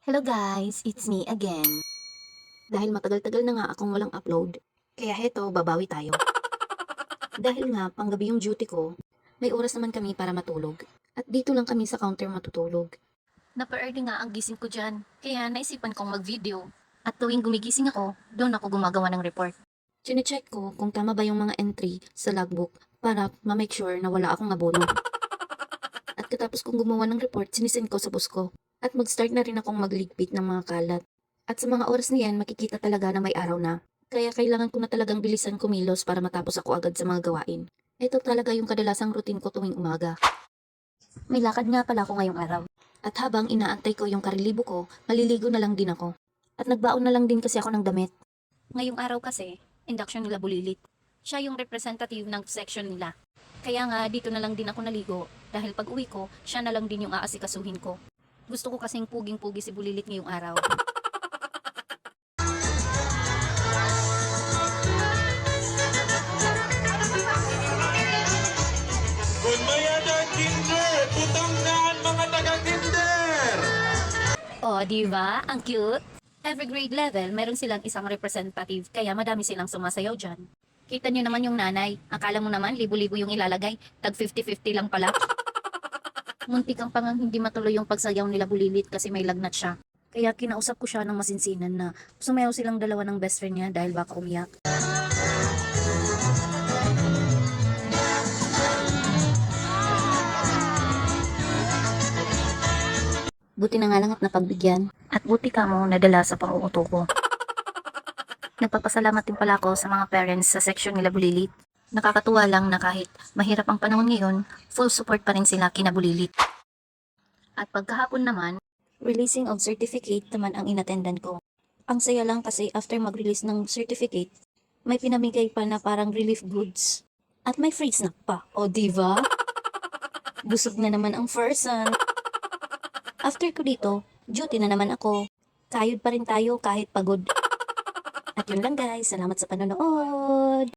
Hello guys, it's me again. Dahil matagal-tagal na nga akong walang upload, kaya heto, babawi tayo. Dahil nga, panggabi yung duty ko, may oras naman kami para matulog. At dito lang kami sa counter matutulog. Napa-early nga ang gising ko dyan, kaya naisipan kong mag-video. At tuwing gumigising ako, doon ako gumagawa ng report. Chine-check ko kung tama ba yung mga entry sa logbook para ma-make sure na wala akong abono. At katapos kong gumawa ng report, sinisend ko sa boss ko. At mag-start na rin akong magligpit ng mga kalat. At sa mga oras na yan, makikita talaga na may araw na. Kaya kailangan ko na talagang bilisan kumilos para matapos ako agad sa mga gawain. Ito talaga yung kadalasang routine ko tuwing umaga. May lakad nga pala ako ngayong araw. At habang inaantay ko yung karilibo ko, maliligo na lang din ako. At nagbaon na lang din kasi ako ng damit. Ngayong araw kasi, induction nila Bulilit. Siya yung representative ng section nila. Kaya nga dito na lang din ako naligo dahil pag uwi ko, siya na lang din yung aasikasuhin ko. Gusto ko kasing puging-pugi si Bulilit ngayong araw. Kung may ada kinder, putangnan mga taga-kinder! Oh, di ba? Ang cute. Every grade level, meron silang isang representative, kaya madami silang sumasayaw dyan. Kita nyo naman yung nanay. Akala mo naman, libo-libo yung ilalagay. Tag 50-50 lang pala. Muntik ang pangang hindi matuloy yung pagsayaw nila Bulilit kasi may lagnat siya. Kaya kinausap ko siya ng masinsinan na sumayaw silang dalawa ng best friend niya dahil baka umiyak. Buti na nga lang at napagbigyan. At buti ka mo nadala sa pang-uuto ko. Nagpapasalamat din pala ako sa mga parents sa section nila Bulilit. Nakakatuwa lang na kahit mahirap ang panahon ngayon, full support pa rin sila kina Bulilit. At pagkahapon naman, releasing of certificate naman ang inattendan ko. Ang saya lang kasi after mag-release ng certificate, may pinamigay pa na parang relief goods. At may free snack pa. O diba? Busog na naman ang person. After ko dito, duty na naman ako. Kayod pa rin tayo kahit pagod. At yun lang guys, salamat sa panonood!